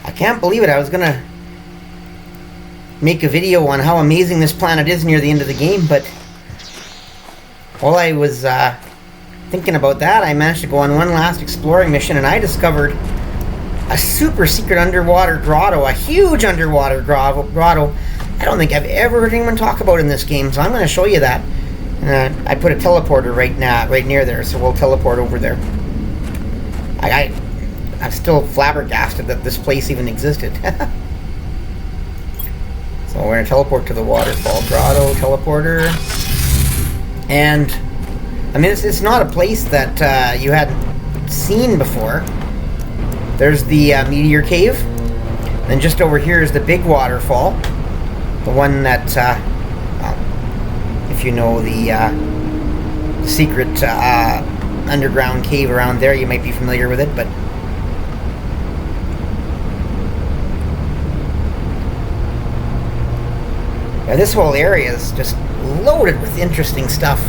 I can't believe it. I was gonna make a video on how amazing this planet is near the end of the game, but while I was thinking about that, I managed to go on one last exploring mission, and I discovered a super secret underwater grotto, a huge underwater grotto. I don't think I've ever heard anyone talk about in this game, so I'm going to show you that. I put a teleporter right near there, so we'll teleport over there. I'm still flabbergasted that this place even existed. So we're going to teleport to the Waterfall Grotto teleporter. And, I mean, it's not a place that you hadn't seen before. There's the Meteor Cave. Then just over here is the big waterfall. The one that, if you know the secret underground cave around there, you might be familiar with it, but yeah, this whole area is just loaded with interesting stuff.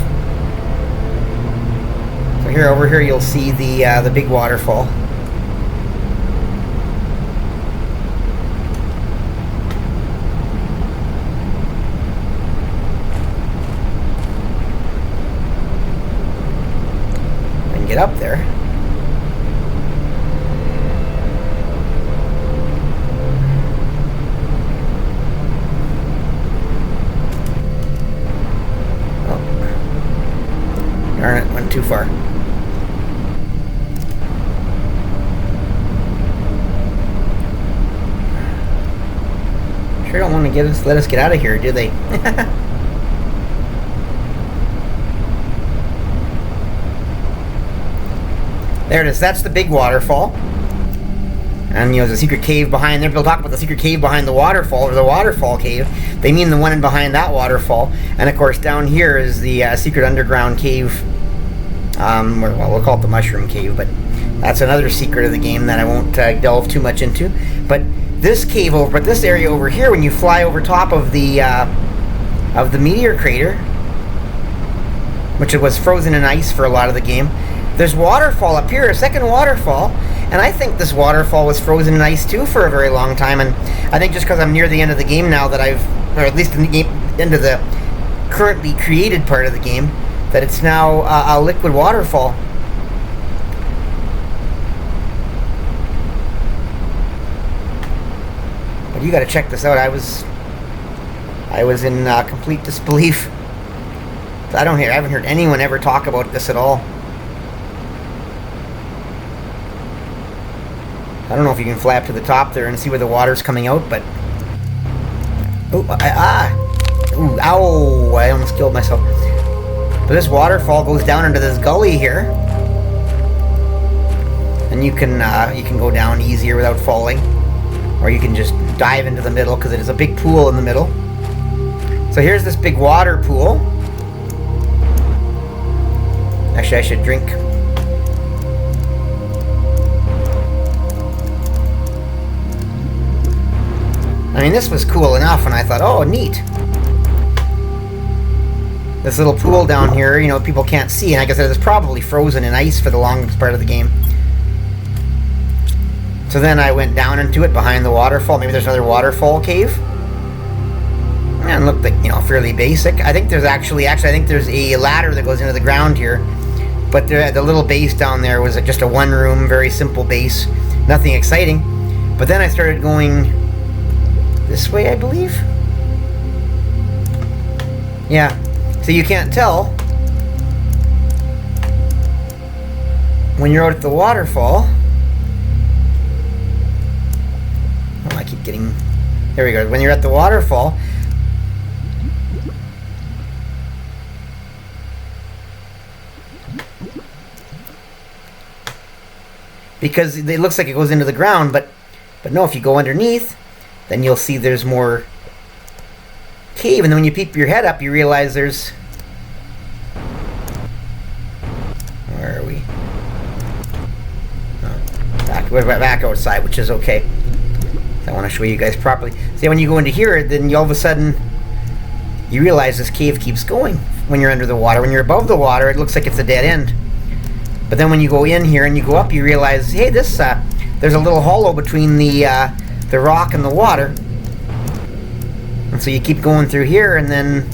So over here you'll see the big waterfall. And get up there. Darn it, went too far. Sure don't want to let us get out of here, do they? There it is. That's the big waterfall. And, you know, there's a secret cave behind there. People talk about the secret cave behind the waterfall, or the Waterfall Cave. They mean the one in behind that waterfall. And, of course, down here is the secret underground cave. Well, we'll call it the Mushroom Cave, but that's another secret of the game that I won't delve too much into. But this area over here, when you fly over top of the meteor crater, which it was frozen in ice for a lot of the game, there's waterfall up here, a second waterfall. And I think this waterfall was frozen in ice too for a very long time. And I think just because I'm near the end of the game now, that or at least in the end of the currently created part of the game, that it's now a liquid waterfall. But you got to check this out. I was in complete disbelief. I haven't heard anyone ever talk about this at all. I don't know if you can fly up to the top there and see where the water's coming out, but... Ooh, ooh, ow! I almost killed myself. But this waterfall goes down into this gully here. And you can go down easier without falling. Or you can just dive into the middle, because it is a big pool in the middle. So here's this big water pool. Actually, I should drink. I mean, this was cool enough, and I thought, oh, neat. This little pool down here, you know, people can't see, and like I said, it's probably frozen in ice for the longest part of the game. So then I went down into it behind the waterfall. Maybe there's another waterfall cave. And it looked like, you know, fairly basic. I think there's actually I think there's a ladder that goes into the ground here. But the little base down there was just a one-room, very simple base. Nothing exciting. But then I started going this way, I believe. Yeah. So you can't tell when you're out at the waterfall. Oh, I keep getting... There we go. When you're at the waterfall, because it looks like it goes into the ground, but no, if you go underneath, then you'll see there's more cave, and then when you peep your head up, you realize there's... Where are we? Oh, we're back outside, which is okay. I want to show you guys properly. See, when you go into here, then all of a sudden you realize this cave keeps going when you're under the water. When you're above the water, it looks like it's a dead end. But then when you go in here and you go up, you realize, hey, there's a little hollow between the the rock and the water. And so you keep going through here, and then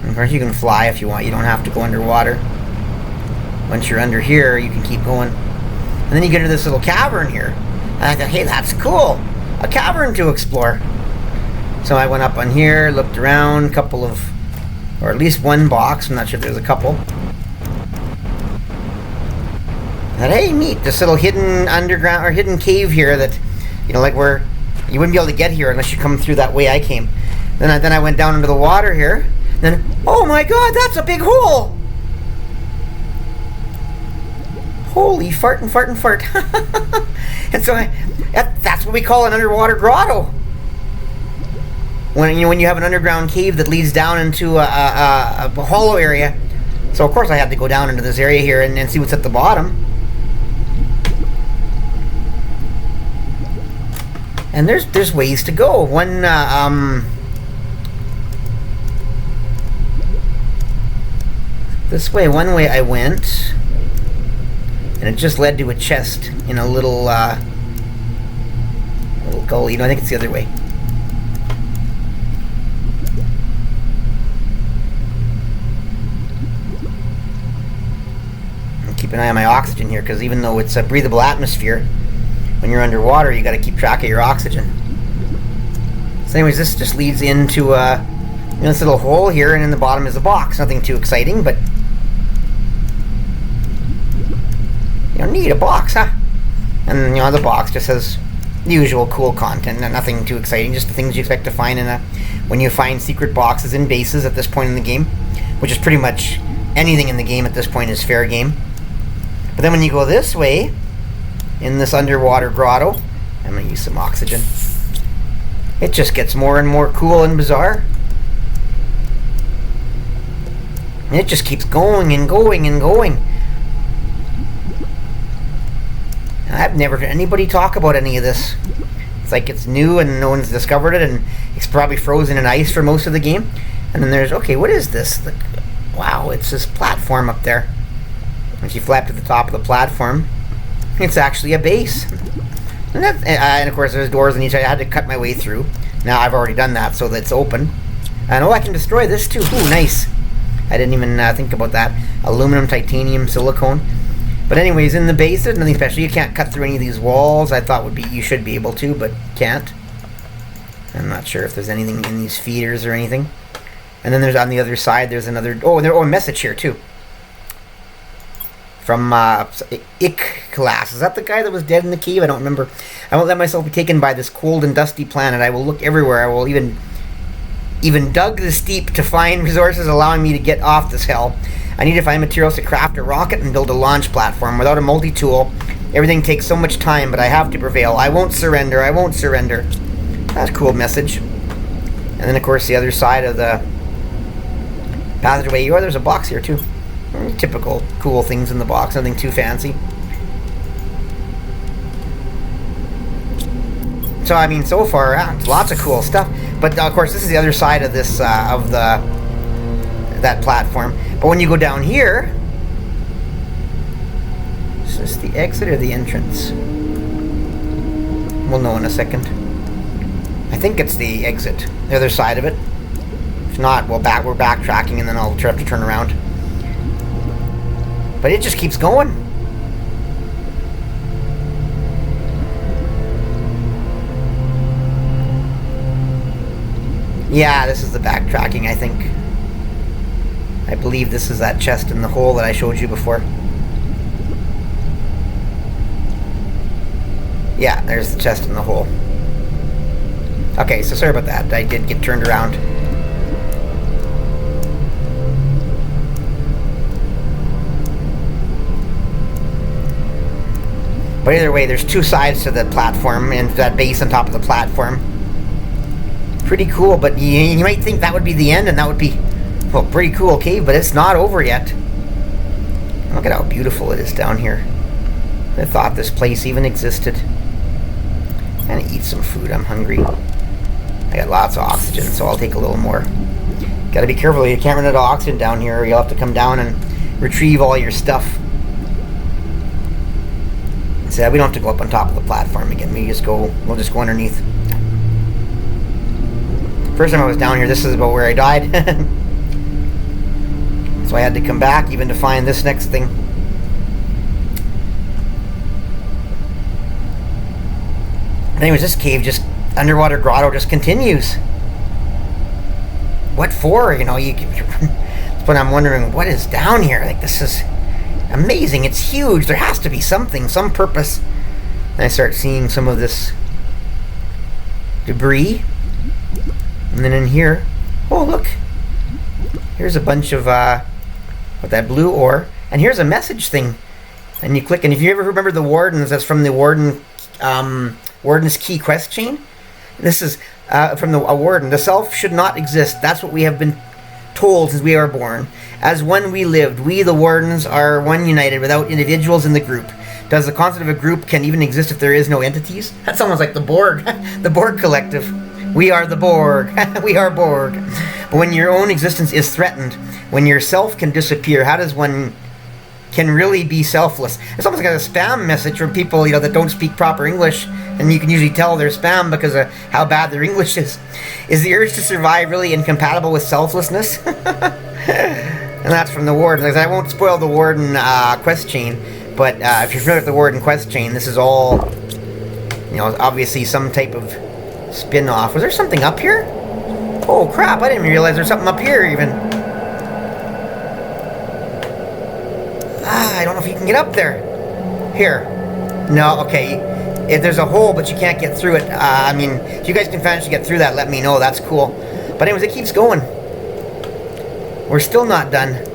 of course you can fly if you want. You don't have to go underwater. Once you're under here, you can keep going. And then you get into this little cavern here. And I thought, hey, that's cool. A cavern to explore. So I went up on here, looked around, a couple of, or at least one box. I'm not sure if there's a couple. And hey, neat, this little hidden underground or hidden cave here that, you know, like where you wouldn't be able to get here unless you come through that way I came. Then I went down into the water here. Then, oh my God, that's a big hole! Holy fart and fart and fart. And so that's what we call an underwater grotto. When you have an underground cave that leads down into a hollow area. So of course I had to go down into this area here and see what's at the bottom. And there's ways to go. One this way, one way I went, and it just led to a chest in a little gully. No, I think it's the other way. And keep an eye on my oxygen here, because even though it's a breathable atmosphere, when you're underwater, you got to keep track of your oxygen. So anyways, this just leads into this little hole here, and in the bottom is a box. Nothing too exciting, but you know, neat, a box, huh? And you know, the box just has the usual cool content, nothing too exciting, just the things you expect to find in when you find secret boxes in bases at this point in the game, which is pretty much anything in the game at this point is fair game. But then when you go this way, in this underwater grotto, I'm going to use some oxygen. It just gets more and more cool and bizarre. And it just keeps going and going and going. And I've never heard anybody talk about any of this. It's like it's new and no one's discovered it, and it's probably frozen in ice for most of the game. And then there's, okay, what is this? Wow, it's this platform up there. Once you flap to the top of the platform, it's actually a base. And of course there's doors on each side. I had to cut my way through. Now I've already done that, so that's open. And oh, I can destroy this too. Ooh, nice. I didn't even think about that. Aluminum, titanium, silicone. But anyways, in the base, there's nothing special. You can't cut through any of these walls. I thought you should be able to, but can't. I'm not sure if there's anything in these feeders or anything. And then there's on the other side, there's another, a message here too. From Ick class. Is that the guy that was dead in the cave? I don't remember. I won't let myself be taken by this cold and dusty planet. I will look everywhere. I will even dug this deep to find resources allowing me to get off this hell. I need to find materials to craft a rocket and build a launch platform. Without a multi-tool, everything takes so much time, but I have to prevail. I won't surrender. I won't surrender. That's a cool message. And then, of course, the other side of the passageway. Oh, there's a box here, too. Typical cool things in the box. Nothing too fancy. So, I mean, so far, lots of cool stuff. But, of course, this is the other side of this, that platform. But when you go down here, is this the exit or the entrance? We'll know in a second. I think it's the exit, the other side of it. If not, we're backtracking, and then I'll have to turn around. But it just keeps going. Yeah, this is the backtracking, I think. I believe this is that chest in the hole that I showed you before. Yeah, there's the chest in the hole. Okay, so sorry about that. I did get turned around. But either way, there's two sides to the platform and that base on top of the platform. Pretty cool, but you might think that would be the end, and that would be, well, pretty cool cave, but it's not over yet. Look at how beautiful it is down here. I thought this place even existed. I'm gonna eat some food, I'm hungry. I got lots of oxygen, so I'll take a little more. Gotta be careful, you can't run out of oxygen down here, or you'll have to come down and retrieve all your stuff. So we don't have to go up on top of the platform again. We'll just go underneath. First time I was down here, this is about where I died. So I had to come back even to find this next thing. Anyways, this cave, just underwater grotto, just continues. What for? You know, that's what I'm wondering. What is down here? Like, this is amazing. It's huge. There has to be something, some purpose. And I start seeing some of this debris. And then in here, oh look, here's a bunch of with that blue ore. And here's a message thing. And you click, and if you ever remember the wardens, that's from the Warden's Key quest chain. This is from a warden. The self should not exist. That's what we have been told since we are born. As one we lived, we the wardens are one united without individuals in the group. Does the concept of a group can even exist if there is no entities? That's almost like the Borg, the Borg collective. We are the Borg. We are Borg. But when your own existence is threatened, when your self can disappear, how does one can really be selfless? It's almost like a spam message from people, you know, that don't speak proper English, and you can usually tell they're spam because of how bad their English is. Is the urge to survive really incompatible with selflessness? And that's from the Warden. I won't spoil the Warden quest chain, but if you're familiar with the Warden quest chain, this is all, you know, obviously some type of spin-off. Was there something up here? Oh crap, I didn't realize there's something up here even. I don't know if you can get up there. Here. No, okay. If there's a hole, but you can't get through it. I mean, if you guys can manage to get through that, let me know. That's cool. But anyways, it keeps going. We're still not done.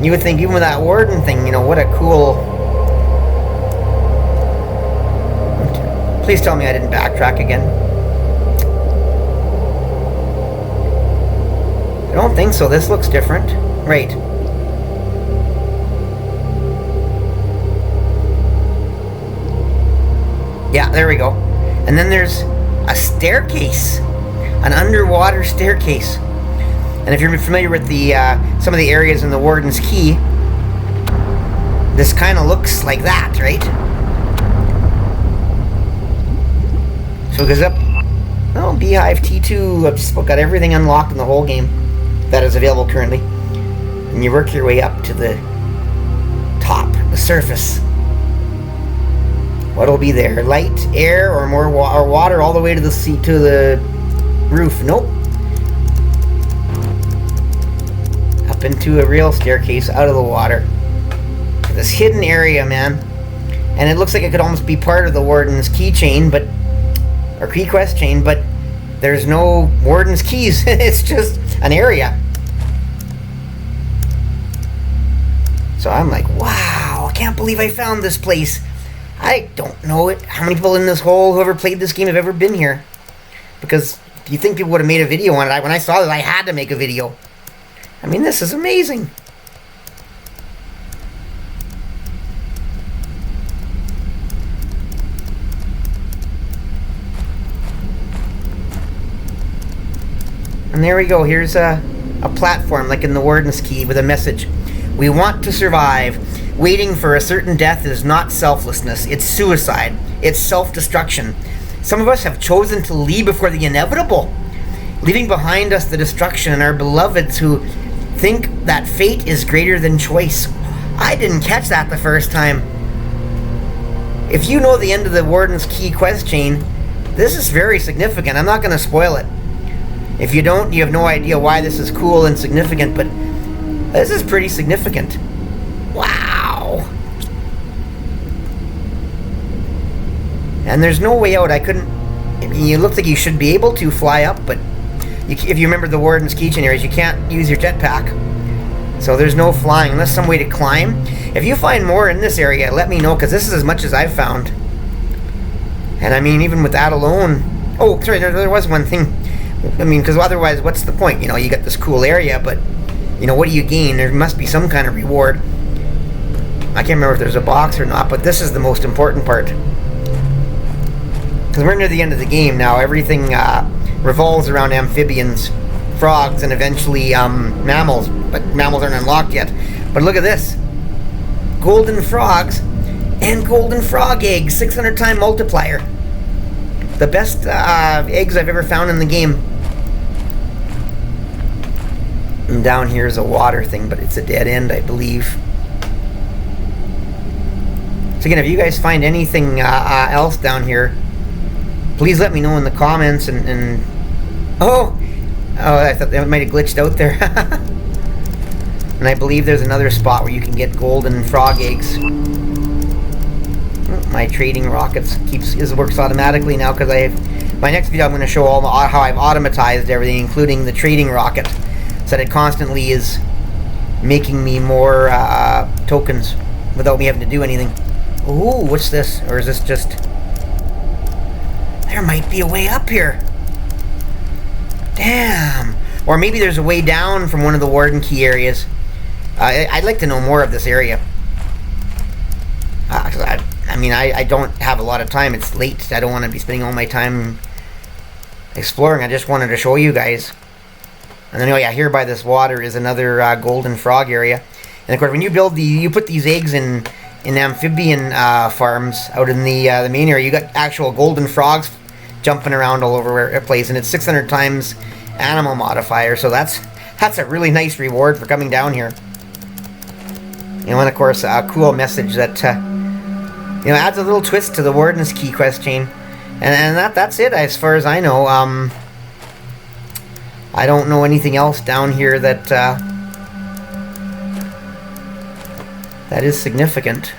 You would think, even with that warden thing, you know, what a cool... Please tell me I didn't backtrack again. I don't think so. This looks different. Right. Yeah, there we go. And then there's a staircase. An underwater staircase. And if you're familiar with the some of the areas in the Warden's Key, this kind of looks like that, right? So it goes up. Oh, Beehive T2. I've just got everything unlocked in the whole game that is available currently. And you work your way up to the top, the surface. What'll be there? Light, air, or more or water all the way to the sea, to the roof? Nope. Up into a real staircase out of the water. This hidden area, man. And it looks like it could almost be part of the Warden's keychain, but or key quest chain, but there's no Warden's keys. It's just an area. So I'm like, wow, I can't believe I found this place. I don't know it. How many people in this hole, whoever played this game, have ever been here? Because you think people would have made a video on it. When I saw this, I had to make a video. I mean, this is amazing. And there we go. Here's a platform like in the Warden's Key with a message. We want to survive. Waiting for a certain death is not selflessness. It's suicide. It's self-destruction. Some of us have chosen to leave before the inevitable, leaving behind us the destruction and our beloveds who think that fate is greater than choice. I didn't catch that the first time. If you know the end of the Warden's Key quest chain, this is very significant. I'm not going to spoil it. If you don't, you have no idea why this is cool and significant, but this is pretty significant. Wow. And there's no way out. I couldn't... I mean, you look like you should be able to fly up, but if you remember the Warden's keychain areas, you can't use your jetpack. So there's no flying, unless some way to climb. If you find more in this area, let me know, because this is as much as I've found. And I mean, even with that alone... Oh, sorry, there was one thing. I mean, because otherwise, what's the point? You know, you got this cool area, but... You know, what do you gain? There must be some kind of reward. I can't remember if there's a box or not, but this is the most important part. Because we're near the end of the game now. Everything, revolves around amphibians, frogs, and eventually mammals. But mammals aren't unlocked yet. But look at this. Golden frogs and golden frog eggs. 600 time multiplier. The best eggs I've ever found in the game. And down here is a water thing, but it's a dead end, I believe. So again, if you guys find anything else down here, please let me know in the comments. And oh, I thought that might have glitched out there. And I believe there's another spot where you can get golden frog eggs. My trading rockets works automatically now because I have my next video. I'm going to show how I've automatized everything, including the trading rocket, so that it constantly is making me more tokens without me having to do anything. Ooh, what's this? Or is this just... There might be a way up here. Damn. Or maybe there's a way down from one of the Warden Key areas. I'd like to know more of this area. I mean, I don't have a lot of time. It's late. I don't want to be spending all my time exploring. I just wanted to show you guys. And then, oh yeah, here by this water is another golden frog area. And of course, when you build you put these eggs in amphibian farms out in the main area, you got actual golden frogs jumping around all over a place, and it's 600 times animal modifier. So that's a really nice reward for coming down here. You know, and of course, a cool message that adds a little twist to the Warden's Key quest chain. And that's it as far as I know. I don't know anything else down here that that is significant.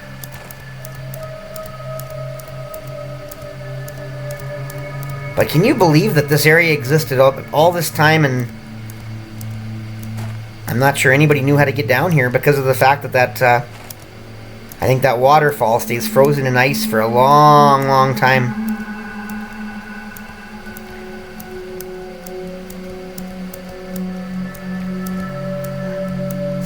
But can you believe that this area existed all this time, and I'm not sure anybody knew how to get down here because of the fact that I think that waterfall stays frozen in ice for a long, long time.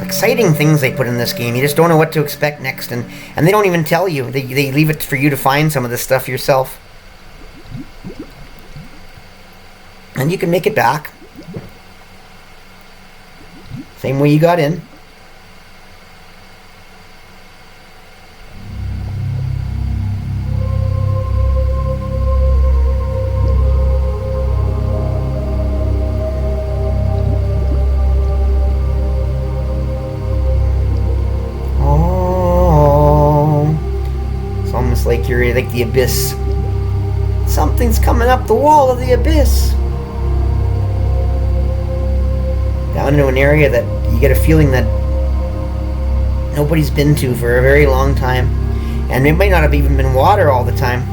Exciting things they put in this game. You just don't know what to expect next, and they don't even tell you. They leave it for you to find some of this stuff yourself. And you can make it back. Same way you got in. Like you're like the abyss. Something's coming up the wall of the abyss. Down into an area that you get a feeling that nobody's been to for a very long time. And it might not have even been water all the time.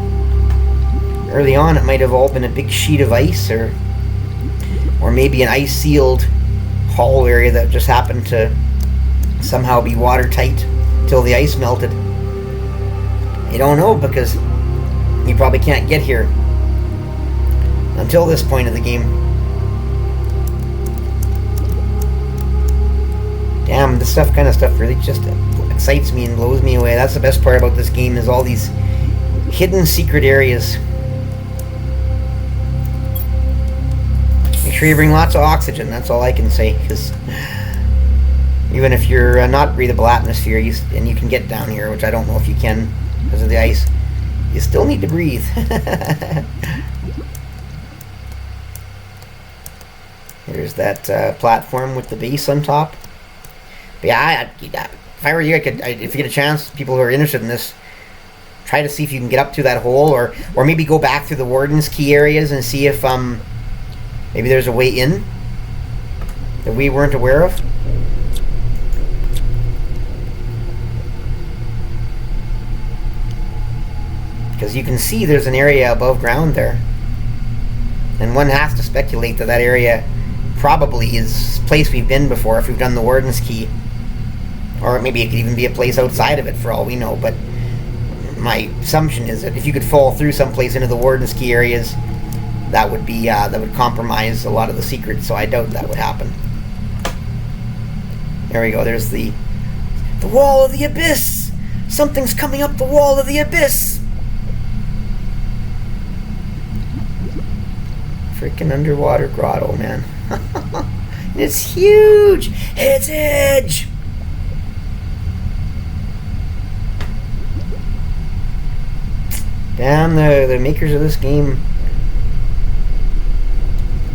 Early on it might have all been a big sheet of ice, or maybe an ice-sealed hollow area that just happened to somehow be watertight till the ice melted. You don't know because you probably can't get here until this point of the game. Damn, this kind of stuff really just excites me and blows me away. That's the best part about this game, is all these hidden secret areas. Make sure you bring lots of oxygen, that's all I can say, because even if you're not breathable atmosphere, and you can get down here, which I don't know if you can because of the ice, you still need to breathe. There's that platform with the base on top. But yeah, if I were you, if you get a chance, people who are interested in this, try to see if you can get up to that hole, or maybe go back through the Warden's Key areas and see if maybe there's a way in that we weren't aware of. Because you can see there's an area above ground there. And one has to speculate that area probably is a place we've been before if we've done the Warden's Key. Or maybe it could even be a place outside of it for all we know. But my assumption is that if you could fall through someplace into the Warden's Key areas, that would be that would compromise a lot of the secrets. So I doubt that would happen. There we go. There's the wall of the abyss. Something's coming up the wall of the abyss. Freaking underwater grotto, man. It's huge. It's huge. Damn, the makers of this game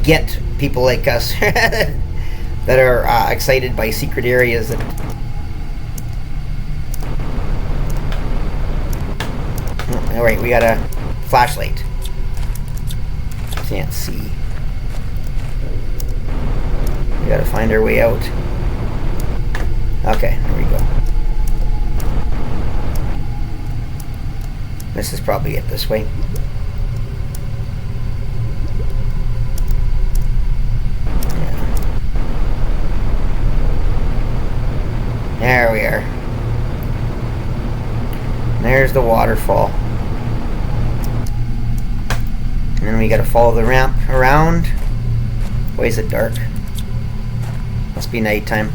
get people like us that are excited by secret areas. That all right, we got a flashlight. Can't see. We gotta find our way out. Okay, there we go. This is probably it this way. Yeah. There we are. There's the waterfall. And then we gotta follow the ramp around. Why is it dark? Must be nighttime.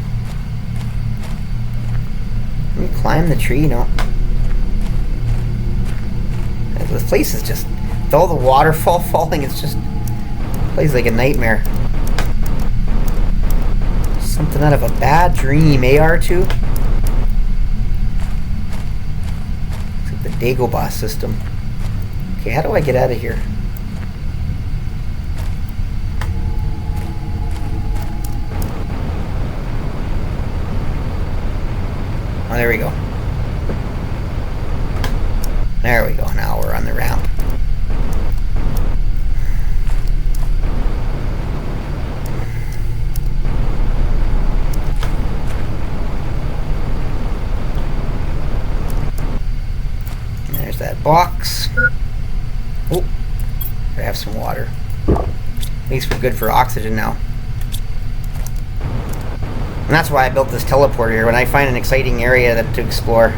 Can we climb the tree? No. This place is just, with all the waterfall falling, it's just, plays like a nightmare. Something out of a bad dream, AR2? It's like the Dagobah system. Okay, how do I get out of here? Oh, there we go. There we go. Now we're on the ramp. And there's that box. Oh, I have some water. At least we're good for oxygen now. And that's why I built this teleporter here. When I find an exciting area to explore,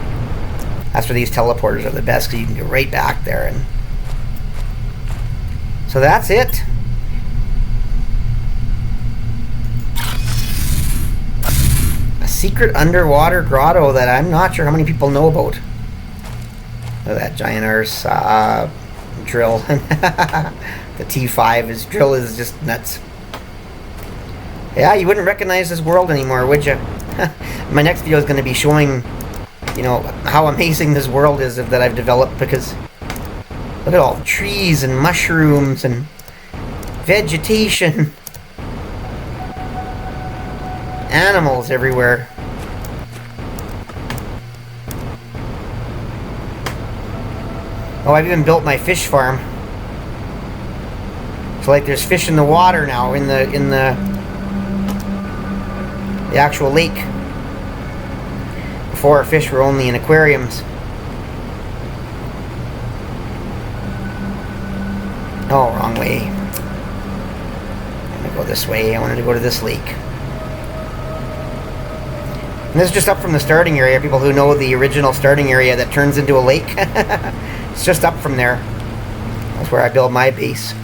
that's where these teleporters are the best, because you can go right back there. And so that's it. A secret underwater grotto that I'm not sure how many people know about. Look at that giant arse drill. The T5 drill is just nuts. Yeah, you wouldn't recognize this world anymore, would you? My next video is going to be showing, you know, how amazing this world is that I've developed, because look at all the trees and mushrooms and vegetation. Animals everywhere. Oh, I've even built my fish farm. So like there's fish in the water now, in the actual lake. Before, fish were only in aquariums. Oh, wrong way. I'm gonna go this way. I wanted to go to this lake. And this is just up from the starting area. People who know the original starting area that turns into a lake. It's just up from there. That's where I build my base.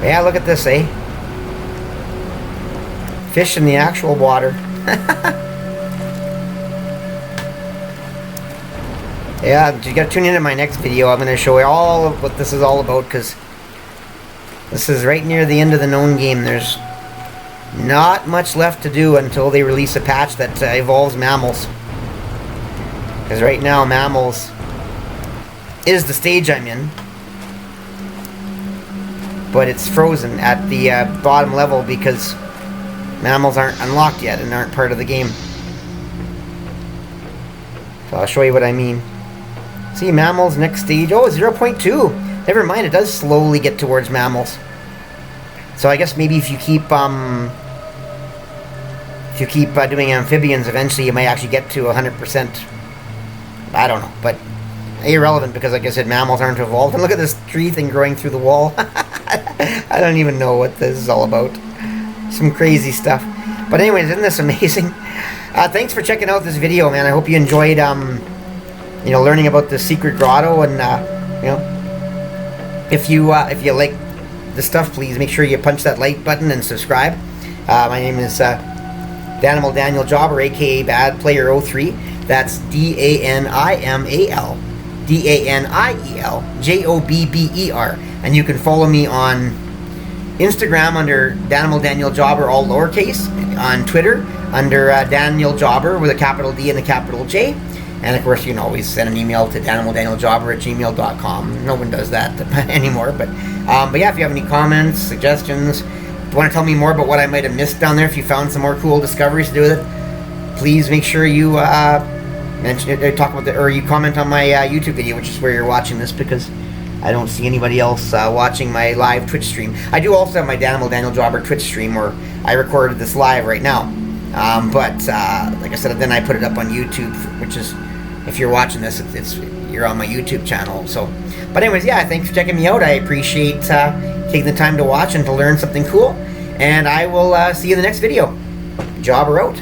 Yeah, look at this, eh? Fish in the actual water. Yeah, you gotta tune in to my next video. I'm gonna show you all of what this is all about, because this is right near the end of the known game. There's not much left to do until they release a patch that evolves mammals. Because right now, mammals is the stage I'm in. But it's frozen at the bottom level because mammals aren't unlocked yet and aren't part of the game. So I'll show you what I mean. See, mammals, next stage. Oh, 0.2. Never mind, it does slowly get towards mammals. So I guess maybe if you keep doing amphibians, eventually you might actually get to 100%. I don't know, but irrelevant, because like I said, mammals aren't evolved. And look at this tree thing growing through the wall. I don't even know what this is all about. Some crazy stuff. But anyways, isn't this amazing? Thanks for checking out this video, man. I hope you enjoyed, you know, learning about the secret grotto. And you know, if you like the stuff, please make sure you punch that like button and subscribe. My name is Daniel Jobber, aka Bad Player 03. That's DANIMAL DANIEL and you can follow me on Instagram under Danimal Daniel Jobber, all lowercase, on Twitter under Daniel Jobber with a capital D and a capital J. And of course, you can always send an email to danimaldanieljobber@gmail.com. No one does that anymore, but yeah, if you have any comments, suggestions, if you want to tell me more about what I might have missed down there, if you found some more cool discoveries to do with it, please make sure you mention it, talk about it, or you comment on my YouTube video, which is where you're watching this, because I don't see anybody else watching my live Twitch stream. I do also have my Danimal Daniel Jobber Twitch stream where I recorded this live right now. But like I said, then I put it up on YouTube, which is, if you're watching this, you're on my YouTube channel. So, but anyways, yeah, thanks for checking me out. I appreciate taking the time to watch and to learn something cool. And I will see you in the next video. Jobber out.